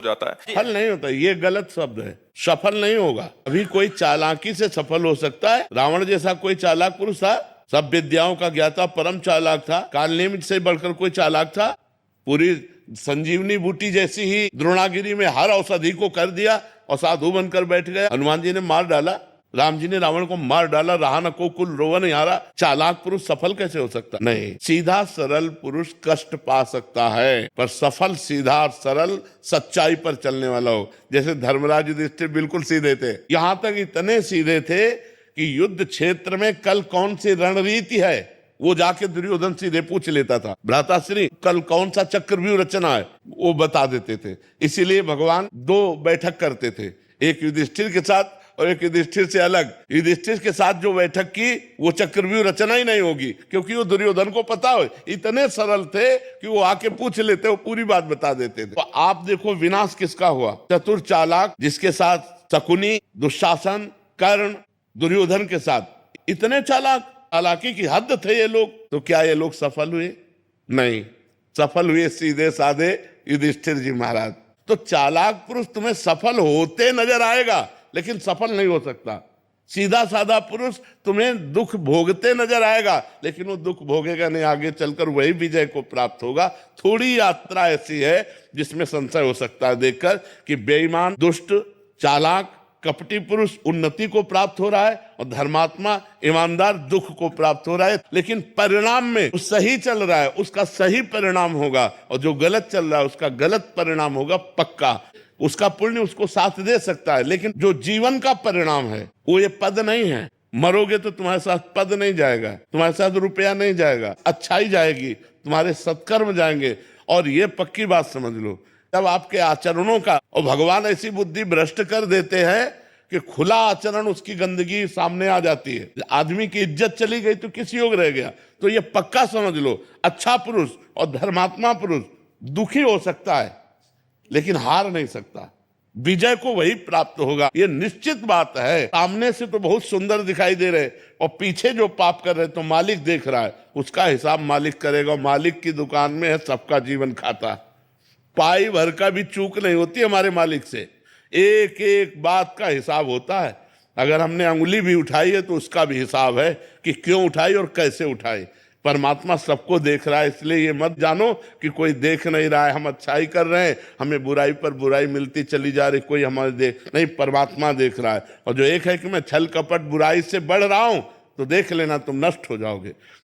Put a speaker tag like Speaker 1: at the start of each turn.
Speaker 1: जाता है।
Speaker 2: सफल नहीं होता, ये गलत शब्द है। सफल नहीं होगा। अभी कोई चालाकी से सफल हो सकता है। रावण जैसा कोई चालाक पुरुष था, सब विद्याओं का ज्ञाता, परम चालाक था। कालनेमित से बढ़कर कोई चालाक था? पूरी संजीवनी बूटी जैसी ही द्रोणागिरी में हर औषधि को कर दिया और साधु बनकर बैठ गया। हनुमान जी ने मार डाला, राम जी ने रावण को मार डाला, रहा न को कुल रोवन यारा। चालाक पुरुष सफल कैसे हो सकता? नहीं, सीधा सरल पुरुष कष्ट पा सकता है, पर सफल सीधा सरल सच्चाई पर चलने वाला हो। जैसे धर्मराज युधिष्ठिर बिल्कुल सीधे थे, यहां तक इतने सीधे थे कि युद्ध क्षेत्र में कल कौन सी रणनीति है वो जाके दुर्योधन सीधे पूछ लेता था। भ्राताश्री कल कौन सा चक्रव्यूह रचना है वो बता देते थे। इसीलिए भगवान दो बैठक करते थे, एक युधिष्ठिर के साथ और एक युधिष्ठिर से अलग। युधिष्ठिर के साथ जो बैठक की वो चक्रव्यूह रचना ही नहीं होगी, क्योंकि वो दुर्योधन को पता हो। इतने सरल थे कि वो आके पूछ लेते, वो पूरी बात बता देते थे। तो आप देखो विनाश किसका हुआ? चतुर चालाक, जिसके साथ शकुनी, दुशासन, कर्ण, दुर्योधन के साथ इतने चालाक, चालाकी की हद थे ये लोग। तो क्या ये लोग सफल हुए? नहीं, सफल हुए सीधे साधे युधिष्ठिर जी महाराज। तो चालाक पुरुष तुम्हें सफल होते नजर आएगा, लेकिन सफल नहीं हो सकता। सीधा साधा पुरुष तुम्हें दुख भोगते नजर आएगा, लेकिन वो दुख भोगेगा नहीं, आगे चलकर वही विजय को प्राप्त होगा। थोड़ी यात्रा ऐसी है जिसमें संशय हो सकता है देखकर कि बेईमान, दुष्ट, चालाक, कपटी पुरुष उन्नति को प्राप्त हो रहा है और धर्मात्मा, ईमानदार दुख को प्राप्त हो रहा है। लेकिन परिणाम में सही चल रहा है, उसका सही परिणाम होगा, और जो गलत चल रहा है उसका गलत परिणाम होगा पक्का। उसका पुण्य उसको साथ दे सकता है, लेकिन जो जीवन का परिणाम है वो ये पद नहीं है। मरोगे तो तुम्हारे साथ पद नहीं जाएगा, तुम्हारे साथ रुपया नहीं जाएगा, अच्छाई जाएगी, तुम्हारे सत्कर्म जाएंगे। और ये पक्की बात समझ लो, तब आपके आचरणों का, और भगवान ऐसी बुद्धि भ्रष्ट कर देते हैं कि खुला आचरण उसकी गंदगी सामने आ जाती है। आदमी की इज्जत चली गई तो किस योग रह गया? तो ये पक्का समझ लो, अच्छा पुरुष और धर्मात्मा पुरुष दुखी हो सकता है लेकिन हार नहीं सकता। विजय को वही प्राप्त होगा, ये निश्चित बात है। सामने से तो बहुत सुंदर दिखाई दे रहे और पीछे जो पाप कर रहे तो मालिक देख रहा है, उसका हिसाब मालिक करेगा। मालिक की दुकान में है सबका जीवन खाता, पाई भर का भी चूक नहीं होती हमारे मालिक से। एक एक बात का हिसाब होता है। अगर हमने अंगुली भी उठाई है तो उसका भी हिसाब है कि क्यों उठाई और कैसे उठाई। परमात्मा सबको देख रहा है, इसलिए ये मत जानो कि कोई देख नहीं रहा है, हम अच्छाई कर रहे हैं, हमें बुराई पर बुराई मिलती चली जा रही, कोई हमारे देख नहीं। परमात्मा देख रहा है। और जो एक है कि मैं छल कपट बुराई से बढ़ रहा हूं, तो देख लेना तुम नष्ट हो जाओगे।